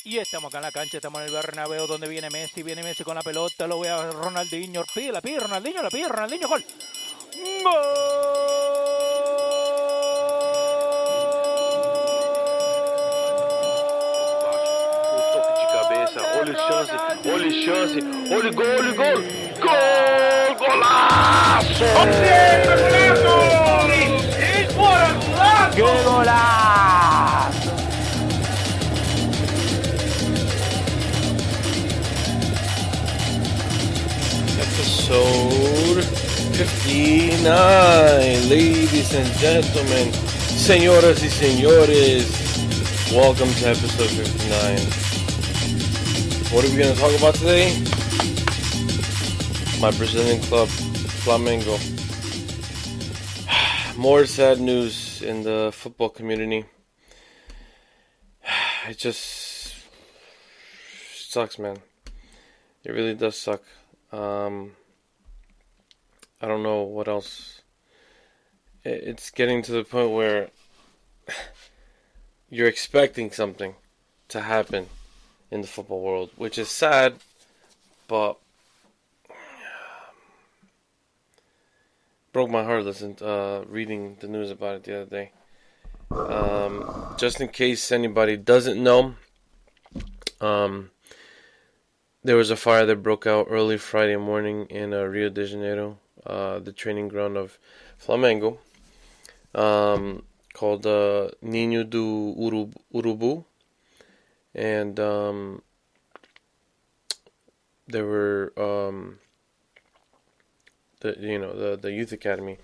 Y estamos acá en la cancha, estamos en el Bernabéu donde viene Messi con la pelota, lo ve a Ronaldinho, pide Ronaldinho, gol. O toque de cabeça, olha chance, olha gol! Gol! Golaço! ¡Qué golazo! Episode 59, ladies and gentlemen, señoras y señores, welcome to episode 59. What are we going to talk about today? My Brazilian club, Flamengo. More sad news in the football community. It just sucks, man. It really does suck. I don't know what else. It's getting to the point where you're expecting something to happen in the football world, which is sad, but broke my heart reading the news about it the other day. Just in case anybody doesn't know, there was a fire that broke out early Friday morning in Rio de Janeiro, the training ground of Flamengo, called Ninho do Urubu, and there were the youth academy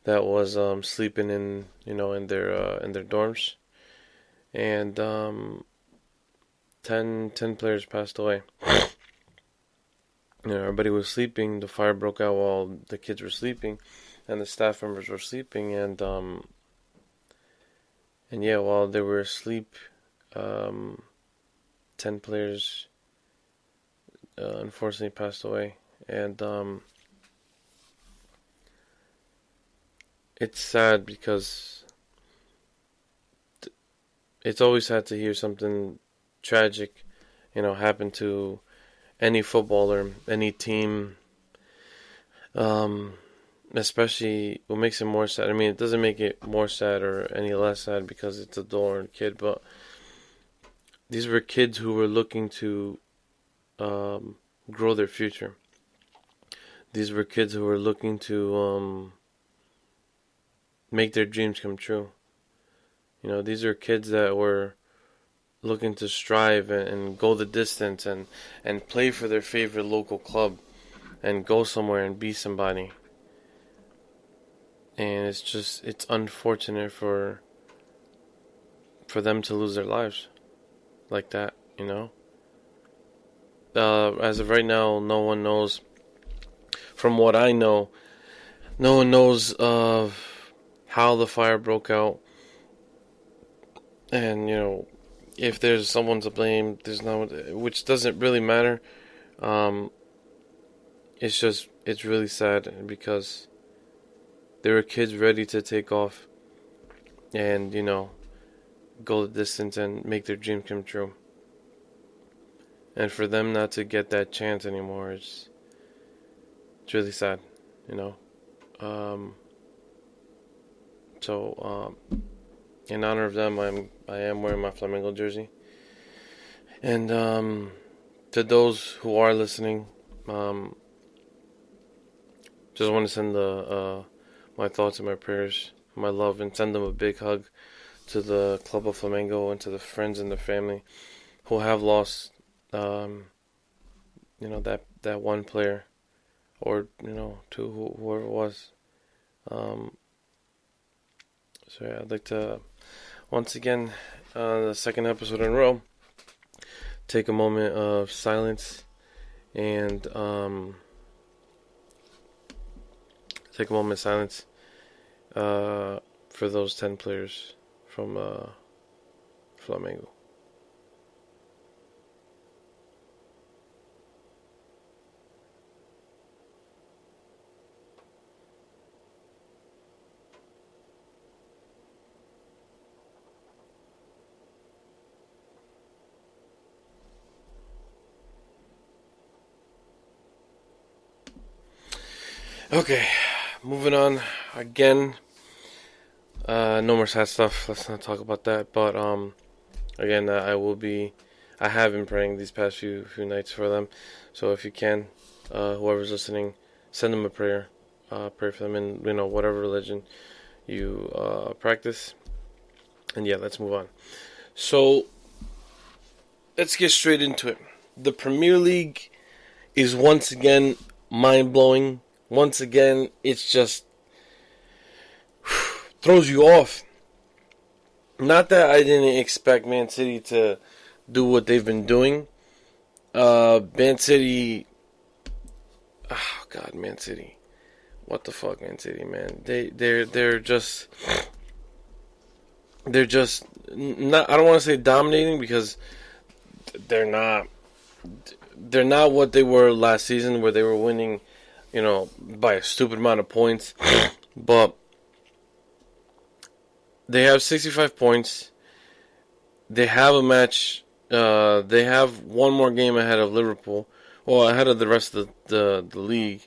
that was sleeping in their dorms, and 10 players passed away. Everybody was sleeping. The fire broke out while the kids were sleeping, and the staff members were sleeping. And while they were asleep, 10 players unfortunately passed away. And it's sad because it's always sad to hear something tragic, happen to any footballer, any team, especially what makes it more sad. I mean, it doesn't make it more sad or any less sad because it's a dull kid, but these were kids who were looking to grow their future. These were kids who were looking to make their dreams come true. These are kids that were looking to strive and go the distance and play for their favorite local club and go somewhere and be somebody. And it's unfortunate for them to lose their lives like that, As of right now, no one knows. From what I know, no one knows of how the fire broke out. And, if there's someone to blame, there's no, which doesn't really matter. It's really sad because there were kids ready to take off and, go the distance and make their dream come true. And for them not to get that chance anymore, it's really sad, So, in honor of them, I am wearing my Flamengo jersey. And to those who are listening, just want to send my thoughts and my prayers, my love, and send them a big hug to the club of Flamengo and to the friends and the family who have lost, that one player or to whoever it was. So yeah, I'd like to once again, the second episode in a row, take a moment of silence and for those 10 players from Flamengo. Okay, moving on again. No more sad stuff. Let's not talk about that. But again, I have been praying these past few nights for them. So if you can, whoever's listening, send them a prayer. Pray for them in whatever religion you practice. And yeah, let's move on. So let's get straight into it. The Premier League is once again mind blowing. Once again, it's just throws you off. Not that I didn't expect Man City to do what they've been doing. Man City. Oh God, Man City. What the fuck, Man City, man? They're just not. I don't want to say dominating because they're not. They're not what they were last season, where they were winning, by a stupid amount of points. But they have 65 points. They have a match. They have one more game ahead of Liverpool. Well, ahead of the rest of the league.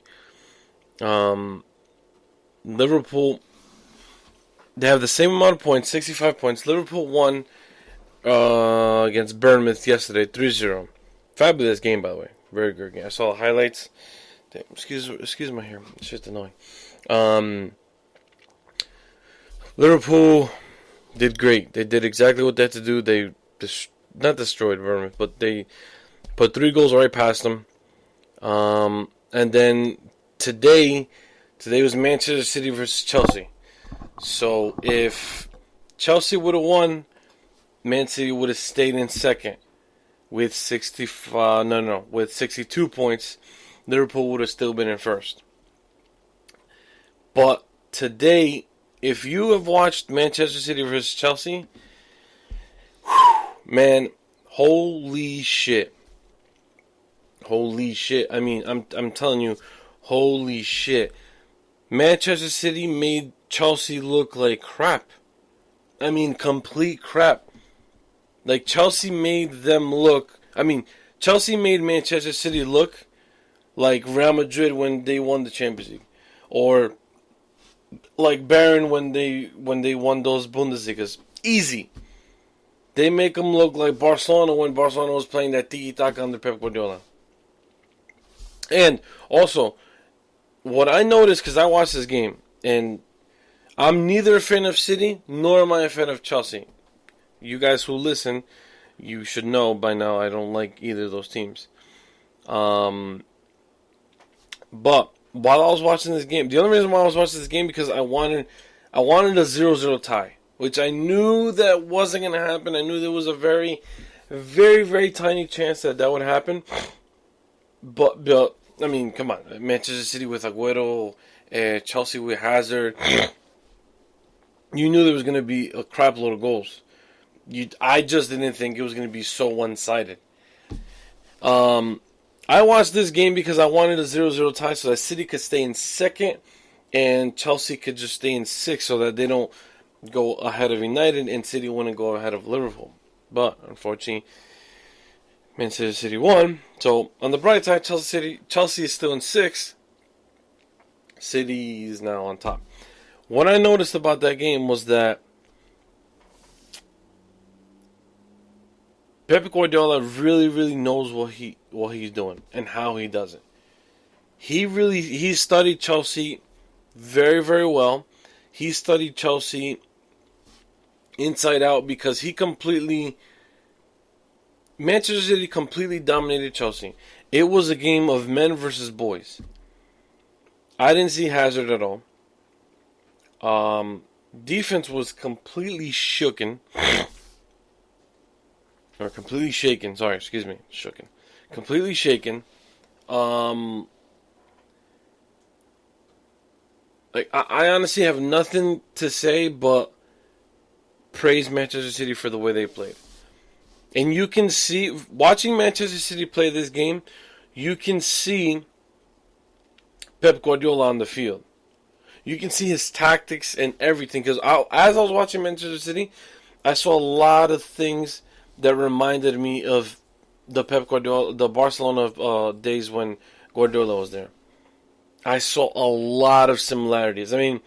Liverpool, they have the same amount of points, 65 points. Liverpool won against Bournemouth yesterday, 3-0. Fabulous game, by the way. Very good game. I saw the highlights. Damn, excuse my hair. It's just annoying. Liverpool did great. They did exactly what they had to do. They not destroyed Bournemouth, but they put 3 goals right past them. And then today was Manchester City versus Chelsea. So if Chelsea would have won, Man City would have stayed in second with 62 points. Liverpool would have still been in first. But today, if you have watched Manchester City versus Chelsea, man, holy shit. Holy shit. I mean, I'm telling you, holy shit. Manchester City made Chelsea look like crap. I mean, complete crap. Like, Chelsea made them look... Chelsea made Manchester City look like Real Madrid when they won the Champions League. Or like Bayern when they won those Bundesligas. Easy. They make them look like Barcelona when Barcelona was playing that tiki-taka under Pep Guardiola. And also, what I noticed, because I watched this game, and I'm neither a fan of City, nor am I a fan of Chelsea. You guys who listen, you should know by now I don't like either of those teams. But while I was watching this game, the only reason why I was watching this game because I wanted a 0-0 tie, which I knew that wasn't going to happen. I knew there was a very, very, very tiny chance that would happen. But come on, Manchester City with Aguero, Chelsea with Hazard. You knew there was going to be a crap load of goals. I just didn't think it was going to be so one-sided. I watched this game because I wanted a 0-0 tie so that City could stay in second and Chelsea could just stay in sixth so that they don't go ahead of United and City wouldn't go ahead of Liverpool. But, unfortunately, Manchester City won. So, on the bright side, Chelsea is still in sixth. City is now on top. What I noticed about that game was that Pep Guardiola really, really knows what he's doing and how he does it. He studied Chelsea very, very well. He studied Chelsea inside out because Manchester City completely dominated Chelsea. It was a game of men versus boys. I didn't see Hazard at all. Defense was completely shooken. Or completely shaken. Sorry, excuse me. Shooken. Completely shaken. I honestly have nothing to say but praise Manchester City for the way they played. And you can see, watching Manchester City play this game, you can see Pep Guardiola on the field. You can see his tactics and everything. Because as I was watching Manchester City, I saw a lot of things that reminded me of the Pep Guardiola, the Barcelona days when Guardiola was there. I saw a lot of similarities. I mean,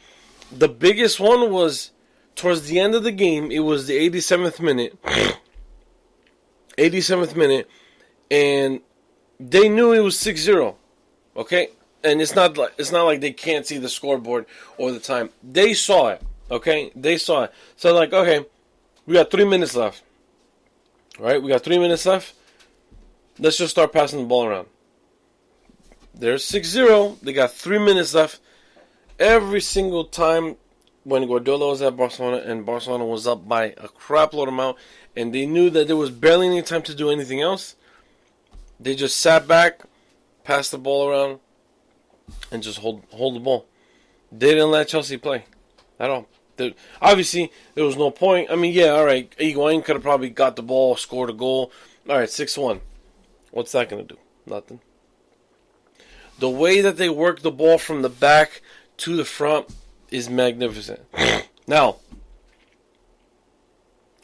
the biggest one was towards the end of the game. It was the 87th minute. 87th minute. And they knew it was 6-0. Okay? And it's not like they can't see the scoreboard or the time. They saw it. Okay? They saw it. So like, okay, we got 3 minutes left. Right? We got 3 minutes left. Let's just start passing the ball around. There's 6-0. They got 3 minutes left. Every single time when Guardiola was at Barcelona and Barcelona was up by a crapload amount and they knew that there was barely any time to do anything else, they just sat back, passed the ball around, and just hold the ball. They didn't let Chelsea play at all. Obviously, there was no point. I mean, yeah, all right, Higuain could have probably got the ball, scored a goal. All right, 6-1. What's that going to do? Nothing. The way that they work the ball from the back to the front is magnificent. Now,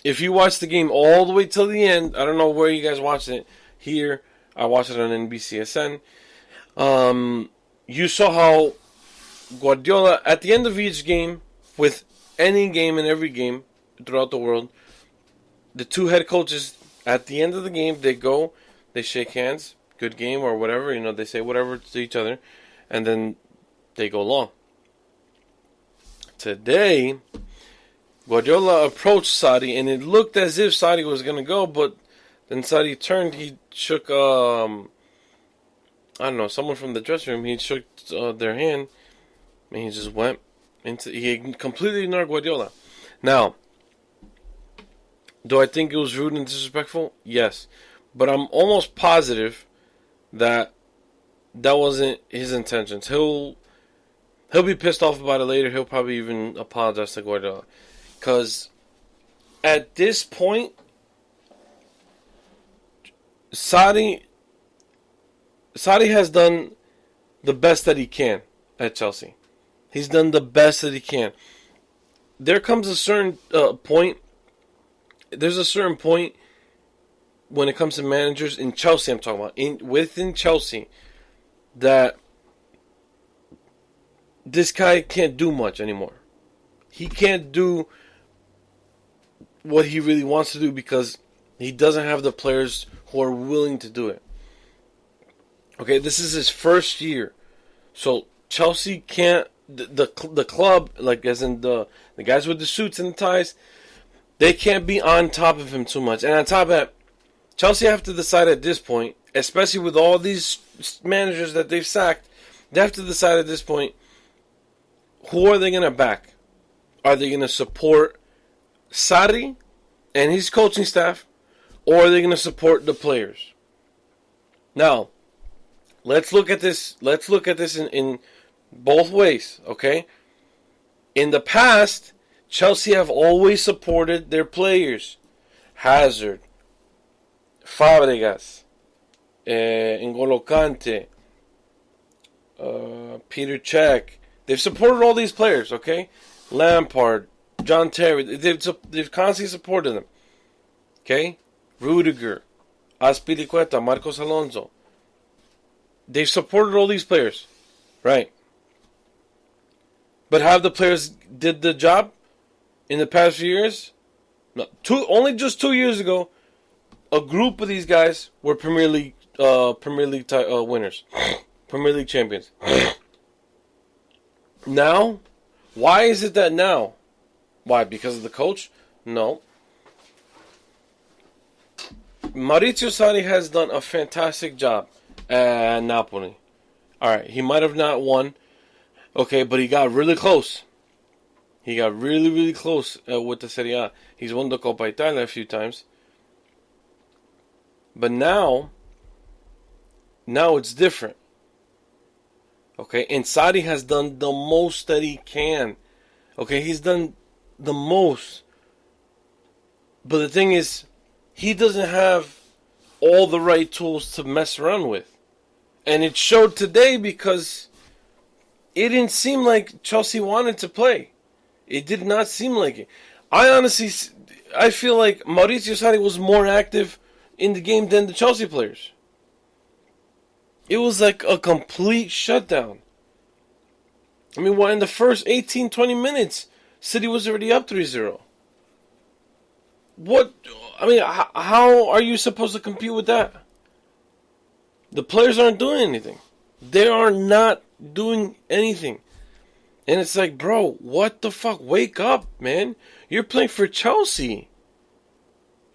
if you watch the game all the way till the end, I don't know where you guys watched it. Here, I watched it on NBCSN. You saw how Guardiola, at the end of each game, with any game and every game throughout the world, the two head coaches, at the end of the game, they go, they shake hands, good game or whatever, they say whatever to each other, and then they go long. Today, Guardiola approached Sadi, and it looked as if Sadi was going to go, but then Sadi turned, he shook, I don't know, someone from the dressing room, he shook their hand, and he just went he completely ignored Guardiola. Now, do I think it was rude and disrespectful? Yes. But I'm almost positive that wasn't his intentions. He'll be pissed off about it later. He'll probably even apologize to Guardiola. Because at this point, Sadi has done the best that he can at Chelsea. He's done the best that he can. There comes a certain point. There's a certain point when it comes to managers in Chelsea. I'm talking about within Chelsea that this guy can't do much anymore. He can't do what he really wants to do because he doesn't have the players who are willing to do it. Okay, this is his first year, so Chelsea can't. The club, like as in the guys with the suits and the ties, they can't be on top of him too much. And on top of that, Chelsea have to decide at this point, especially with all these managers that they've sacked, they have to decide at this point, who are they going to back? Are they going to support Sarri and his coaching staff, or are they going to support the players? Now, let's look at this. Let's look at this in both ways, okay? In the past, Chelsea have always supported their players. Hazard, Fabregas, N'Golo Kante, Peter Cech. They've supported all these players, okay? Lampard, John Terry. They've constantly supported them, okay? Rudiger, Azpilicueta, Marcos Alonso. They've supported all these players, right? But have the players did the job in the past few years? No. Only just 2 years ago, a group of these guys were Premier League winners, Premier League champions. Now, why is it that now? Why? Because of the coach? No. Maurizio Sarri has done a fantastic job at Napoli. All right, he might have not won. Okay, but he got really close. He got really, really close with the Serie A. He's won the Coppa Italia a few times. But now it's different. Okay, and Sarri has done the most that he can. Okay, he's done the most. But the thing is, he doesn't have all the right tools to mess around with. And it showed today because it didn't seem like Chelsea wanted to play. It did not seem like it. I feel like Maurizio Sarri was more active in the game than the Chelsea players. It was like a complete shutdown. I mean, what, in the first 18, 20 minutes, City was already up 3-0. What, I mean, how are you supposed to compete with that? The players aren't doing anything. They are not doing anything. And it's like, bro, what the fuck? Wake up, man. You're playing for Chelsea.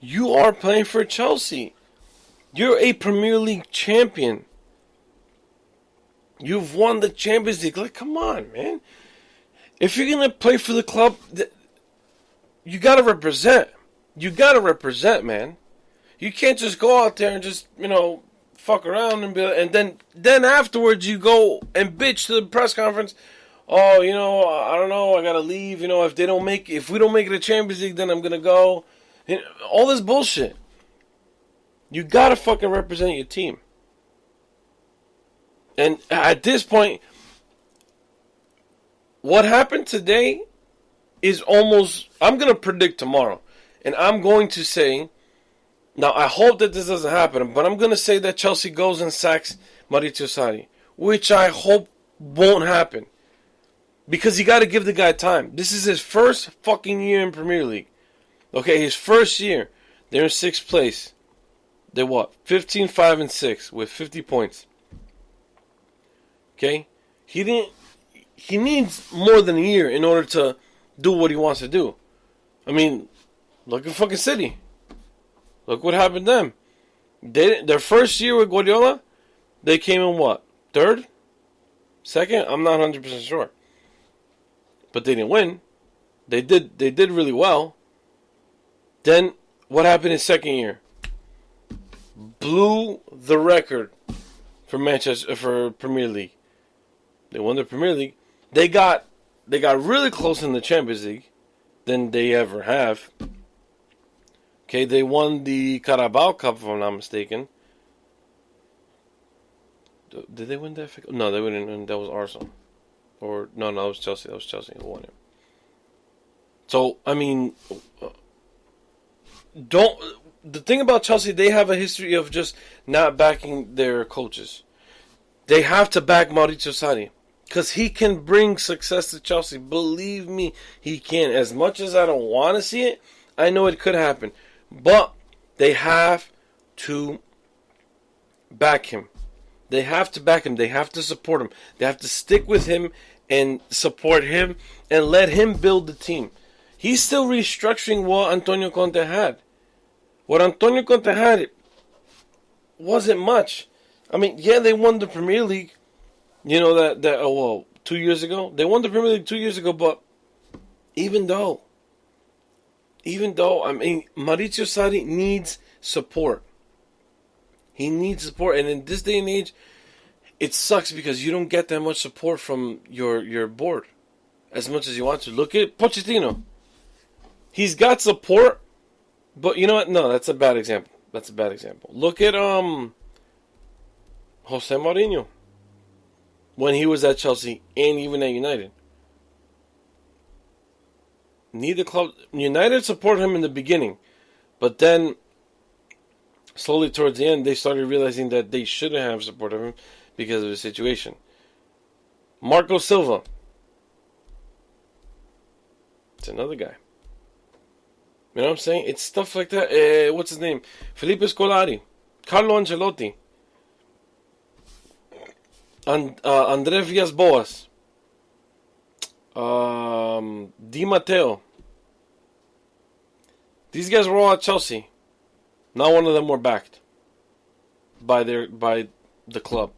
You are playing for Chelsea. You're a Premier League champion. You've won the Champions League. Like, come on, man. If you're going to play for the club, you got to represent. You got to represent, man. You can't just go out there and just, fuck around and then afterwards you go and bitch to the press conference. Oh, I don't know, I got to leave. If we don't make it to Champions League, then I'm going to go. All this bullshit. You got to fucking represent your team. And at this point, what happened today is almost, I'm going to predict tomorrow. And I'm going to say, now I hope that this doesn't happen, but I'm going to say that Chelsea goes and sacks Maurizio Sarri, which I hope won't happen. Because you got to give the guy time. This is his first fucking year in Premier League. Okay, his first year. They're in 6th place. They're what? 15, 5, and 6 with 50 points. Okay? He needs more than a year in order to do what he wants to do. I mean, look at fucking City. Look what happened to them. Their first year with Guardiola, they came in what? 3rd? 2nd? I'm not 100% sure. But they didn't win. They did really well. Then what happened in 2nd year? Blew the record for Premier League. They won the Premier League. They got really close in the Champions League than they ever have. Okay, they won the Carabao Cup, if I'm not mistaken. Did they win that? No, they didn't. That was Arsenal. Or no, that was Chelsea. That was Chelsea who won it. So I mean, the thing about Chelsea, they have a history of just not backing their coaches. They have to back Maurizio Sarri because he can bring success to Chelsea. Believe me, he can. As much as I don't want to see it, I know it could happen. But they have to back him. They have to back him. They have to support him. They have to stick with him and support him and let him build the team. He's still restructuring what Antonio Conte had. What Antonio Conte had wasn't much. I mean, yeah, they won the Premier League. 2 years ago. They won the Premier League 2 years ago, but even though, I mean, Maurizio Sarri needs support. He needs support, and in this day and age, it sucks because you don't get that much support from your board as much as you want to. Look at Pochettino. He's got support, but you know what? No, that's a bad example. Look at Jose Mourinho when he was at Chelsea and even at United. Neither club, United supported him in the beginning, but then slowly towards the end, they started realizing that they shouldn't have supported him because of the situation. Marco Silva. It's another guy. You know what I'm saying? It's stuff like that. What's his name? Felipe Scolari. Carlo Ancelotti. André Villas-Boas. Di Matteo. These guys were all at Chelsea. Not one of them were backed by the club.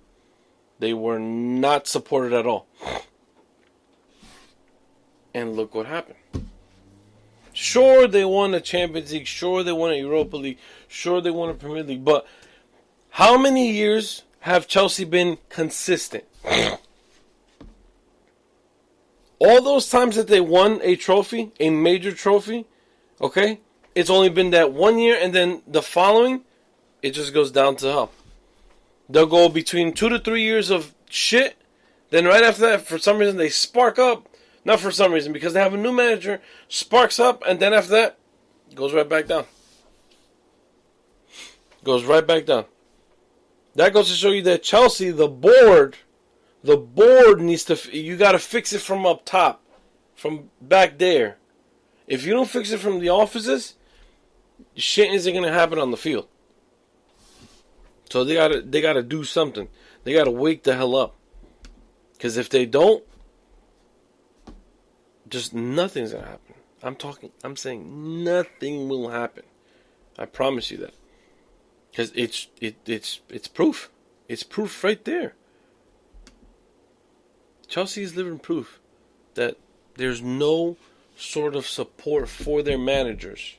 They were not supported at all. And look what happened. Sure, they won a Champions League. Sure, they won a Europa League. Sure, they won a Premier League. But how many years have Chelsea been consistent? All those times that they won a trophy, a major trophy, okay, it's only been that 1 year, and then the following, it just goes down to hell. They'll go between 2 to 3 years of shit, then right after that, for some reason, they spark up. Not for some reason, because they have a new manager, sparks up, and then after that, goes right back down. Goes right back down. That goes to show you that Chelsea, the board The board needs to. You got to fix it from up top, from back there. If you don't fix it from the offices, shit isn't gonna happen on the field. So they gotta do something. They gotta wake the hell up. Because if they don't, just nothing's gonna happen. I'm saying nothing will happen. I promise you that. Because it's proof. It's proof right there. Chelsea is living proof that there's no sort of support for their managers.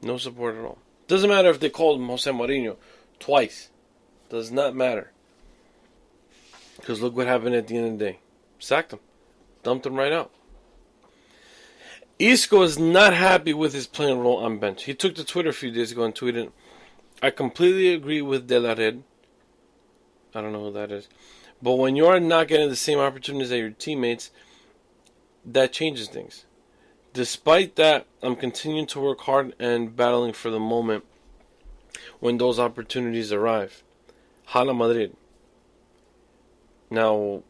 No support at all. Doesn't matter if they called him Jose Mourinho twice. Does not matter. Because look what happened at the end of the day. Sacked him. Dumped him right out. Isco is not happy with his playing role on bench. He took to Twitter a few days ago and tweeted, I completely agree with De La Red. I don't know who that is. But when you are not getting the same opportunities as your teammates, that changes things. Despite that, I'm continuing to work hard and battling for the moment when those opportunities arrive. Real Madrid. Now,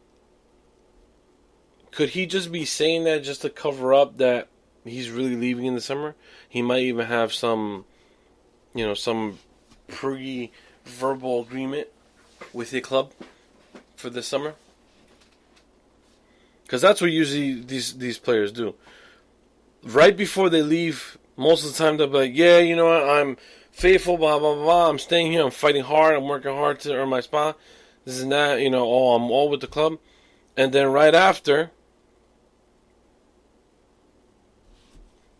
could he just be saying that just to cover up that he's really leaving in the summer? He might even have some pre-verbal agreement with the club for this summer. Because that's what usually these players do. Right before they leave, most of the time they'll be like, yeah, you know what, I'm faithful, blah, blah, blah, I'm staying here, I'm fighting hard, I'm working hard to earn my spot, this and that, I'm all with the club. And then right after,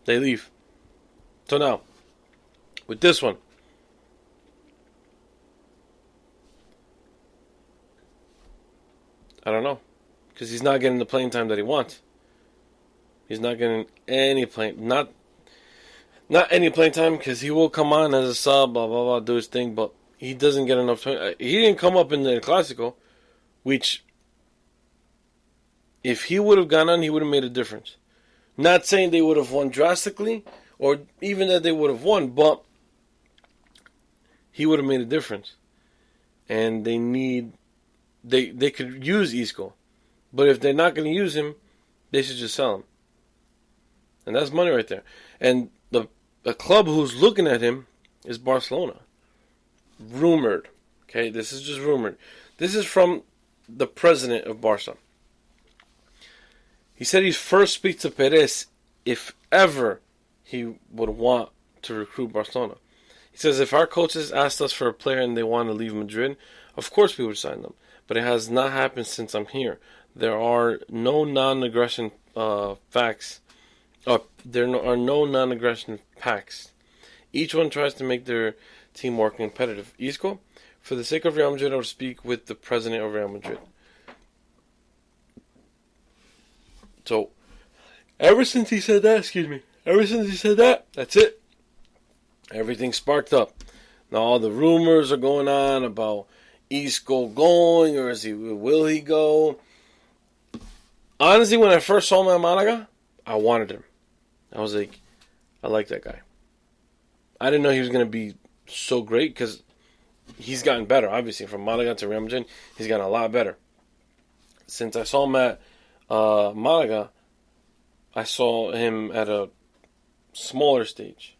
they leave. So now, with this one, I don't know. Because he's not getting the playing time that he wants. He's not getting any playing, not any playing time, because he will come on as a sub, blah, blah, blah, do his thing, but he doesn't get enough time. He didn't come up in the Clásico, which, if he would have gone on, he would have made a difference. Not saying they would have won drastically, or even that they would have won, but he would have made a difference. And they could use Isco. But if they're not going to use him, they should just sell him. And that's money right there. And the club who's looking at him is Barcelona. Rumored. Okay, this is just rumored. This is from the president of Barca. He said he'd first speak to Perez if ever he would want to recruit Barcelona. He says, if our coaches asked us for a player and they want to leave Madrid, of course we would sign them. But it has not happened since I'm here. There are no non-aggression facts. There are no non-aggression pacts. Each one tries to make their team more competitive. Isco, for the sake of Real Madrid, I would speak with the president of Real Madrid. So, ever since he said that, that's it. Everything sparked up. Now all the rumors are going on about Isco going, or will he go? Honestly, when I first saw him at Malaga, I wanted him. I was like, I like that guy. I didn't know he was going to be so great, because he's gotten better, obviously. From Malaga to Real Madrid, he's gotten a lot better. Since I saw him at Malaga, I saw him at a smaller stage.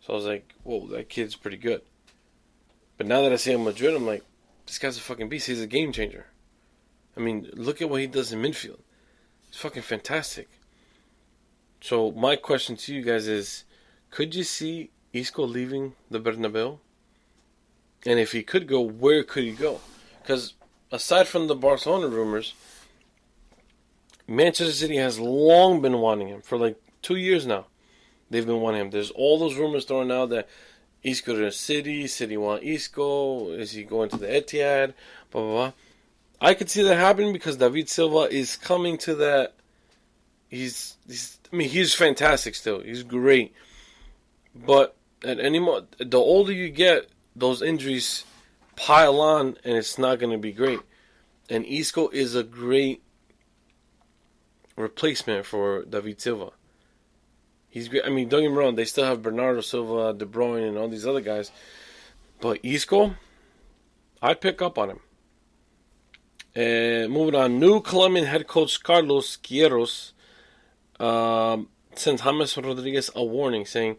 So I was like, whoa, that kid's pretty good. But now that I see him in Madrid, I'm like, this guy's a fucking beast. He's a game changer. I mean, look at what he does in midfield. It's fucking fantastic. So my question to you guys is, could you see Isco leaving the Bernabeu? And if he could go, where could he go? Because aside from the Barcelona rumors, Manchester City has long been wanting him. For like 2 years now, they've been wanting him. There's all those rumors thrown out that Isco to City want Isco, is he going to the Etihad, blah, blah, blah. I could see that happening because David Silva is coming to that. He's fantastic still. He's great. But at any the older you get, those injuries pile on, and it's not going to be great. And Isco is a great replacement for David Silva. He's great. I mean, don't get me wrong, they still have Bernardo Silva, De Bruyne, and all these other guys. But Isco, I'd pick up on him. Moving on, new Colombian head coach Carlos Queiroz sent James Rodriguez a warning, saying,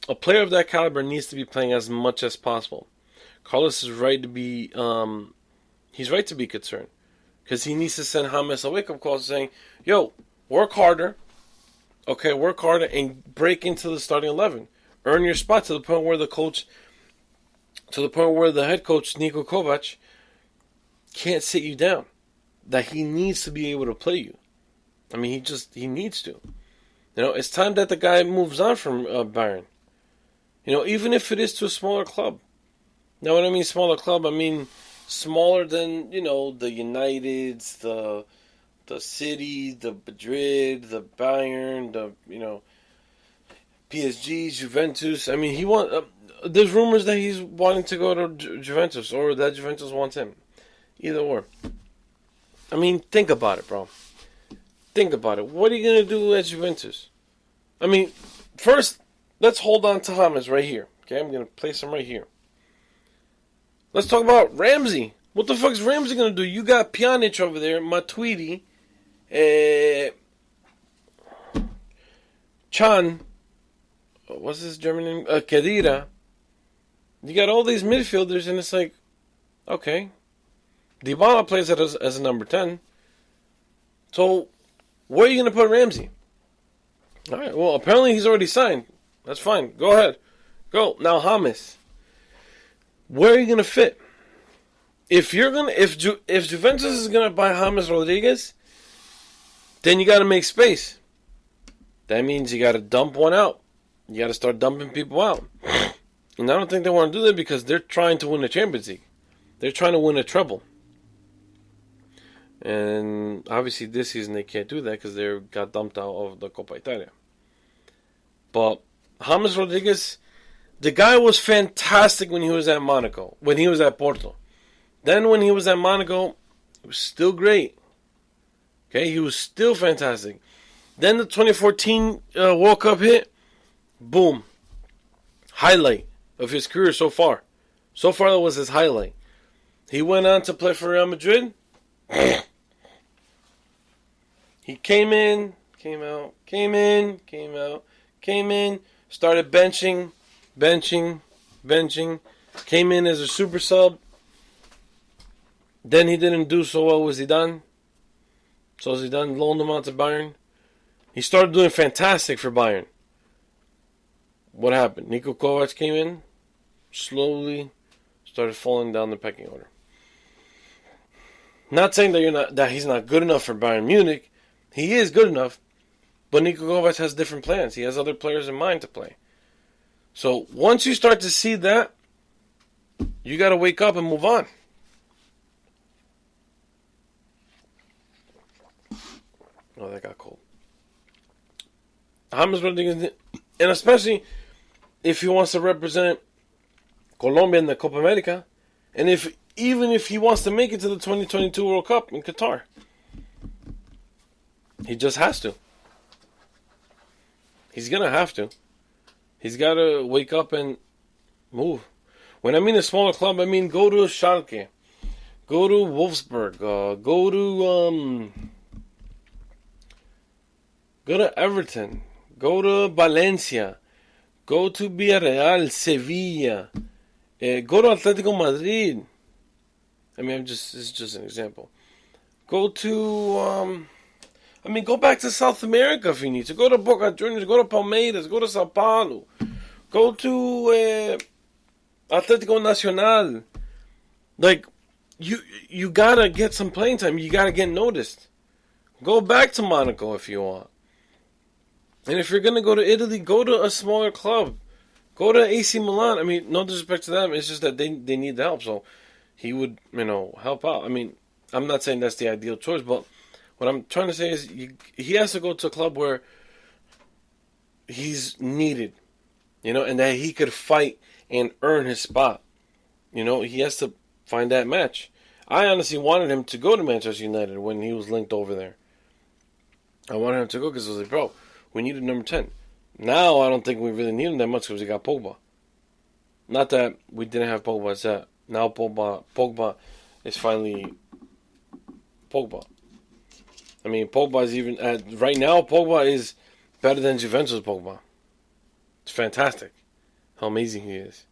"A player of that caliber needs to be playing as much as possible." Carlos is right to be, he's right to be concerned, because he needs to send James a wake-up call saying, "Yo, work harder, okay, work harder and break into the starting 11, earn your spot to the point where the head coach Niko Kovac can't sit you down. That he needs to be able to play you. I mean, he needs to. It's time that the guy moves on from Bayern. Even if it is to a smaller club. Now, when I mean smaller club, I mean smaller than, the Uniteds, the City, the Madrid, the Bayern, the, PSG, Juventus. I mean, there's rumors that he's wanting to go to Juventus, or that Juventus wants him. Either or. I mean, think about it, bro. Think about it. What are you going to do at Juventus? I mean, first, let's hold on to James right here. Okay, I'm going to place him right here. Let's talk about Ramsey. What the fuck is Ramsey going to do? You got Pjanic over there, Matuidi, Chan, what's his German name? Kedira. You got all these midfielders, and it's like, okay. Dybala plays as a number 10. So, where are you going to put Ramsey? All right, well, apparently he's already signed. That's fine. Go ahead. Go. Now, James. Where are you going to fit? If Juventus is going to buy James Rodriguez, then you got to make space. That means you got to dump one out. You got to start dumping people out. And I don't think they want to do that because they're trying to win the Champions League. They're trying to win a treble. And obviously this season they can't do that because they got dumped out of the Copa Italia. But James Rodriguez, the guy was fantastic when he was at Monaco, when he was at Porto. Then when he was at Monaco, it was still great. Okay, he was still fantastic. Then the 2014 World Cup hit, boom. Highlight of his career so far. So far that was his highlight. He went on to play for Real Madrid. He came in, came out, came in, came out, came in, started benching, came in as a super sub. Then he didn't do so well with Zidane. So Zidane loaned him out to Bayern. He started doing fantastic for Bayern. What happened? Niko Kovac came in, slowly started falling down the pecking order. Not saying that he's not good enough for Bayern Munich. He is good enough, but Niko Kovac has different plans. He has other players in mind to play. So once you start to see that, you got to wake up and move on. Oh, that got cold. James Rodriguez, and especially if he wants to represent Colombia in the Copa America, and even if he wants to make it to the 2022 World Cup in Qatar. He just has to. He's going to have to. He's got to wake up and move. When I mean a smaller club, I mean go to Schalke. Go to Wolfsburg. Go to Everton. Go to Valencia. Go to Villarreal, Sevilla. Go to Atletico Madrid. I mean, this is just an example. Go to, go back to South America if you need to. Go to Boca Juniors, go to Palmeiras, go to Sao Paulo. Go to Atletico Nacional. Like, you gotta get some playing time. You gotta get noticed. Go back to Monaco if you want. And if you're gonna go to Italy, go to a smaller club. Go to AC Milan. I mean, no disrespect to them. It's just that they need the help. So he would, help out. I mean, I'm not saying that's the ideal choice, but what I'm trying to say is he has to go to a club where he's needed, and that he could fight and earn his spot. He has to find that match. I honestly wanted him to go to Manchester United when he was linked over there. I wanted him to go because I was like, bro, we needed number 10. Now I don't think we really need him that much because we got Pogba. Not that we didn't have Pogba, it's that now Pogba is finally Pogba. I mean, Pogba is even right now. Pogba is better than Juventus Pogba. It's fantastic how amazing he is.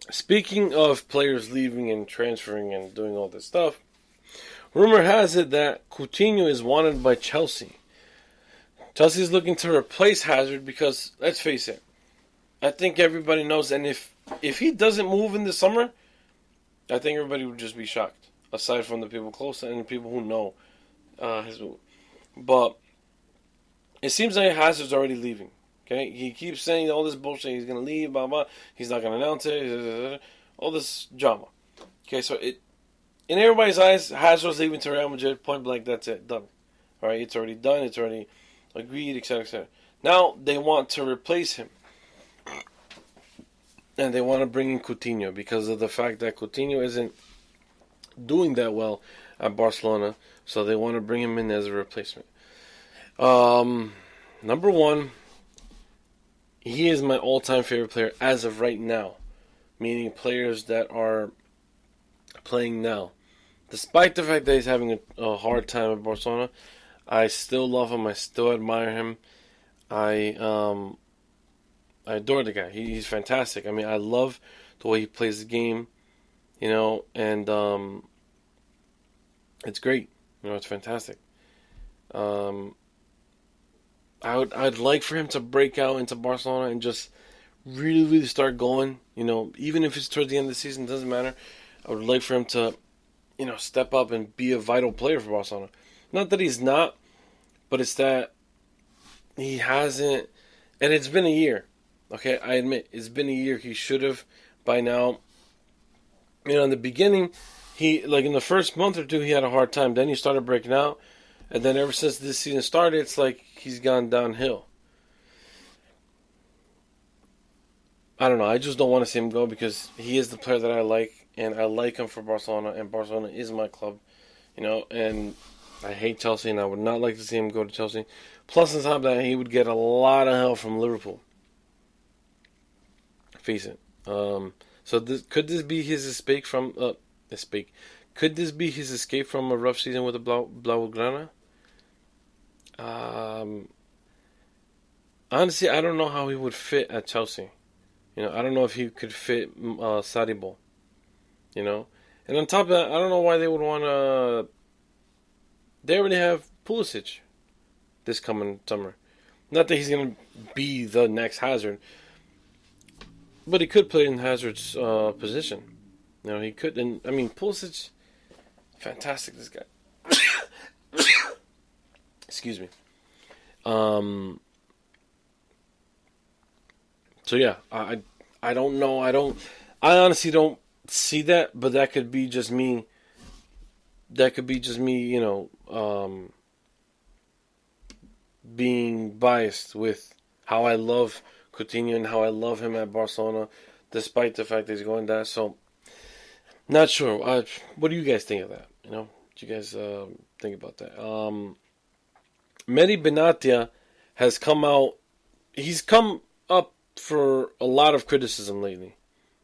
Speaking of players leaving and transferring and doing all this stuff, rumor has it that Coutinho is wanted by Chelsea. Chelsea is looking to replace Hazard because, let's face it, I think everybody knows, and if he doesn't move in the summer, I think everybody would just be shocked, aside from the people close and the people who know his move. But it seems like Hazard's already leaving. Okay, he keeps saying all this bullshit. He's gonna leave, blah blah. He's not gonna announce it. All this drama. Okay, so in everybody's eyes, Hazard's leaving to Real Madrid. Point blank. That's it. Done. All right, it's already done. It's already agreed, etc., etc. Now they want to replace him, and they want to bring in Coutinho because of the fact that Coutinho isn't doing that well at Barcelona. So they want to bring him in as a replacement. Number one. He is my all-time favorite player as of right now, meaning players that are playing now. Despite the fact that he's having a hard time at Barcelona, I still love him. I still admire him. I adore the guy. He's fantastic. I mean, I love the way he plays the game, and it's great. It's fantastic. I'd like for him to break out into Barcelona and just really, really start going. Even if it's towards the end of the season, doesn't matter. I would like for him to, step up and be a vital player for Barcelona. Not that he's not, but it's that he hasn't. And it's been a year. Okay, I admit it's been a year. He should have by now. In the beginning, in the first month or two, he had a hard time. Then he started breaking out. And then ever since this season started, it's like he's gone downhill. I don't know. I just don't want to see him go because he is the player that I like. And I like him for Barcelona. And Barcelona is my club. And I hate Chelsea. And I would not like to see him go to Chelsea. Plus, on top of that, he would get a lot of help from Liverpool. Face it. Could this be his escape from... Could this be his escape from a rough season with the Blaugrana? Honestly, I don't know how he would fit at Chelsea. I don't know if he could fit Sarribo. And on top of that, I don't know why they would want to... They already have Pulisic this coming summer. Not that he's going to be the next Hazard, but he could play in Hazard's position. He could. And I mean, Pulisic, fantastic, this guy. Excuse me. So yeah, I don't know. I honestly don't see that, but that could be just me. Being biased with how I love Coutinho and how I love him at Barcelona, despite the fact that he's going there. So, not sure. What do you guys think of that? What do you guys think about that? Mehdi Benatia has come out. He's come up for a lot of criticism lately.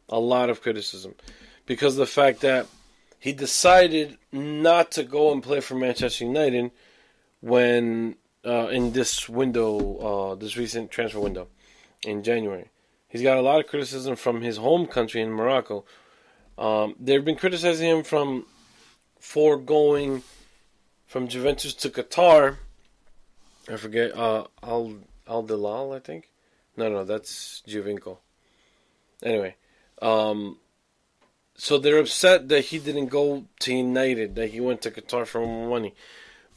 A lot of criticism. Because of the fact that he decided not to go and play for Manchester United when in this window, this recent transfer window in January. He's got a lot of criticism from his home country in Morocco. They've been criticizing him for going from Juventus to Qatar. I forget, Al Dalal, I think. No, that's Giovinco. Anyway, so they're upset that he didn't go to United, that he went to Qatar for more money.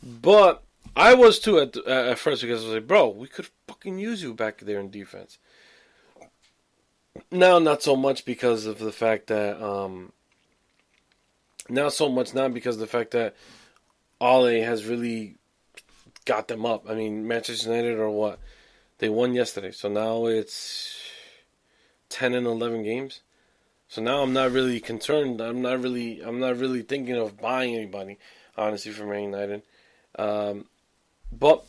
But I was too at first, because I was like, bro, we could fucking use you back there in defense. Now, not so much because of the fact that, not because of the fact that Ole has really got them up. I mean, Manchester United are what? They won yesterday, so now it's 10 and 11 games. So now I'm not really concerned. I'm not really thinking of buying anybody, honestly, for Man United. But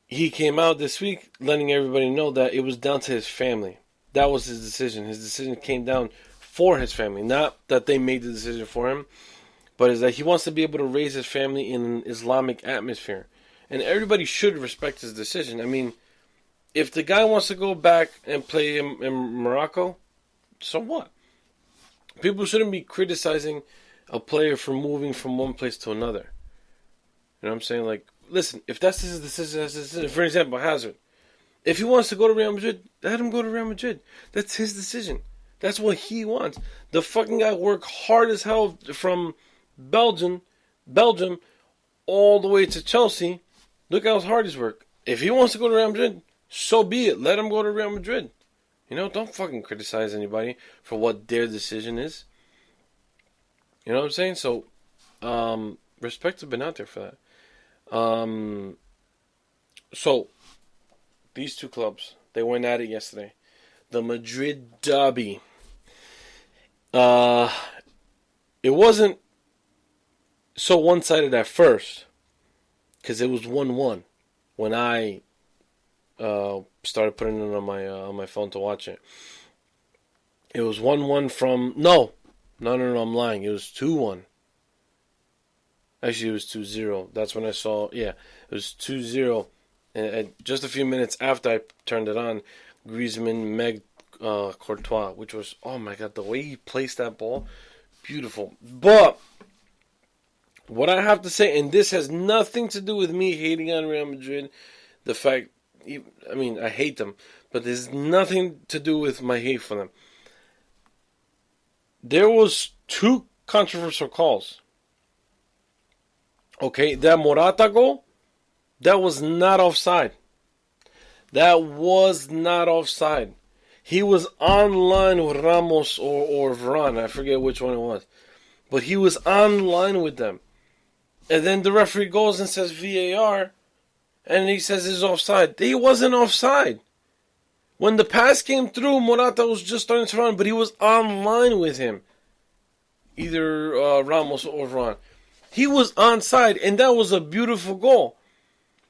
he came out this week letting everybody know that it was down to his family. That was his decision. His decision came down for his family. Not that they made the decision for him, but is that he wants to be able to raise his family in an Islamic atmosphere. And everybody should respect his decision. I mean, if the guy wants to go back and play in Morocco, so what? People shouldn't be criticizing a player for moving from one place to another. You know what I'm saying? Like, listen, if that's his decision, that's his decision. For example, Hazard. If he wants to go to Real Madrid, let him go to Real Madrid. That's his decision. That's what he wants. The fucking guy worked hard as hell from Belgium, all the way to Chelsea. Look how hard he's worked. If he wants to go to Real Madrid, so be it. Let him go to Real Madrid. You know, don't fucking criticize anybody for what their decision is. You know what I'm saying? So, respect has been out there for that. So, these two clubs, they went at it yesterday. The Madrid derby. It wasn't so one-sided at first, because it was 1-1 when I started putting it on my phone to watch it. It was 1-1 from... No, I'm lying. It was 2-1. Actually, it was 2-0. That's when I saw... Yeah, it was 2-0. And just a few minutes after I turned it on, Griezmann megged Courtois, which was... Oh, my God, the way he placed that ball, beautiful. But... what I have to say, and this has nothing to do with me hating on Real Madrid, the fact... I mean, I hate them, but there's nothing to do with my hate for them. There was 2 controversial calls. Okay, that Morata goal, that was not offside. That was not offside. He was on line with Ramos or Varane, I forget which one it was. But he was on line with them. And then the referee goes and says VAR, and he says it's offside. He wasn't offside. When the pass came through, Morata was just starting to run, but he was on line with him. Either Ramos or Varane. He was onside, and that was a beautiful goal.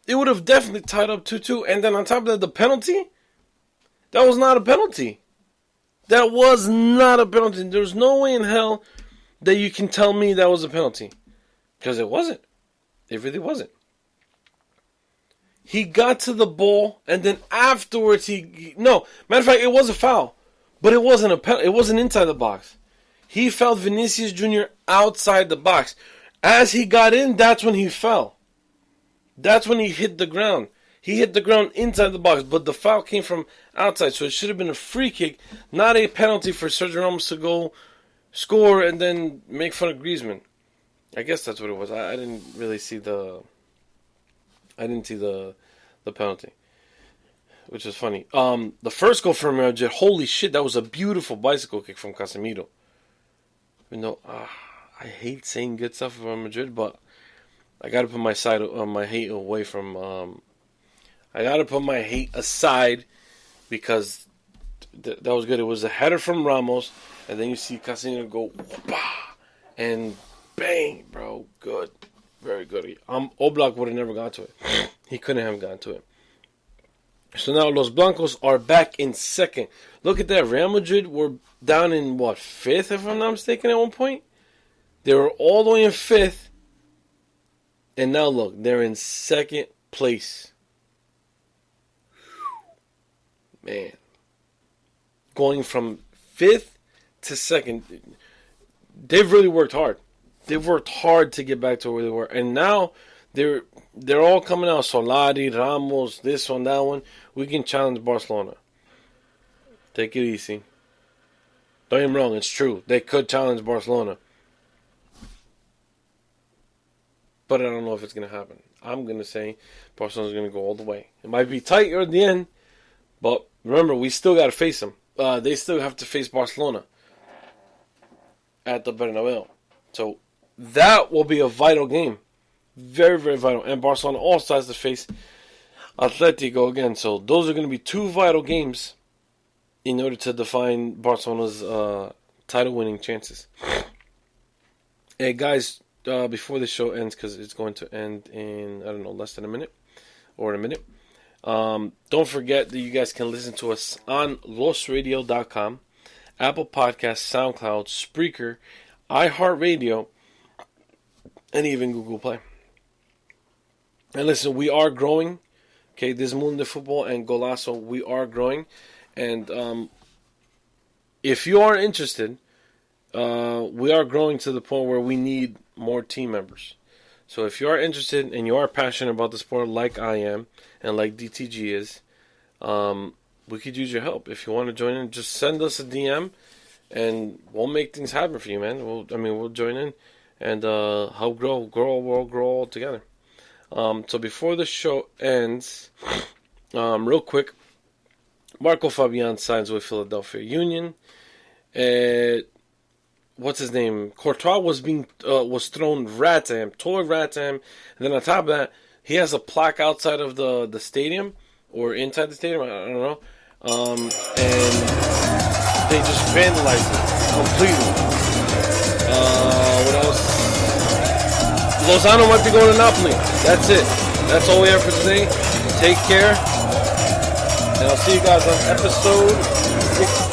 It would have definitely tied up 2-2. And then on top of that, the penalty? That was not a penalty. That was not a penalty. There's no way in hell that you can tell me that was a penalty. Because it wasn't. It really wasn't. He got to the ball, and then afterwards no, matter of fact, it was a foul. But it wasn't it wasn't inside the box. He fouled Vinicius Jr. outside the box. As he got in, that's when he fell. That's when he hit the ground. He hit the ground inside the box, but the foul came from outside, so it should have been a free kick, not a penalty for Sergio Ramos to go score and then make fun of Griezmann. I guess that's what it was. I didn't really see the penalty, which is funny. The first goal from Real Madrid, holy shit, that was a beautiful bicycle kick from Casemiro. You know, I hate saying good stuff about Madrid, but I gotta put my hate away from. I gotta put my hate aside because that was good. It was a header from Ramos, and then you see Casemiro go, and bang, bro, good, very good. Oblak would have never got to it. He couldn't have gotten to it. So now Los Blancos are back in second. Look at that. Real Madrid were down in, 5th, if I'm not mistaken, at one point? They were all the way in 5th. And now look, they're in second place. Man. Going from 5th to second. They've really worked hard. They've worked hard to get back to where they were. And now they're all coming out. Solari, Ramos, this one, that one. We can challenge Barcelona. Take it easy. Don't get me wrong, it's true. They could challenge Barcelona. But I don't know if it's going to happen. I'm going to say Barcelona's going to go all the way. It might be tighter at the end. But remember, we still got to face them. They still have to face Barcelona at the Bernabeu. So that will be a vital game. Very, very vital. And Barcelona also has to face Atletico again. So those are going to be 2 vital games in order to define Barcelona's title-winning chances. Hey, guys, before the show ends, because it's going to end in, less than a minute. Or in a minute. Don't forget that you guys can listen to us on losradio.com, Apple Podcasts, SoundCloud, Spreaker, iHeartRadio, and even Google Play. And listen, we are growing. Okay, this Mundo Football and Golazo, we are growing. And if you are interested, we are growing to the point where we need more team members. So if you are interested and you are passionate about the sport like I am and like DTG is, we could use your help. If you want to join in, just send us a DM and we'll make things happen for you, man. We'll join in and help grow all together. So before the show ends, real quick, Marco Fabian signs with Philadelphia Union. What's his name? Courtois was thrown rat to him, toy rat to him. And then on top of that, he has a plaque outside of the stadium or inside the stadium. I don't know. And they just vandalized it completely. What else? Lozano might be going to Napoli. That's it. That's all we have for today. Take care. And I'll see you guys on episode 6.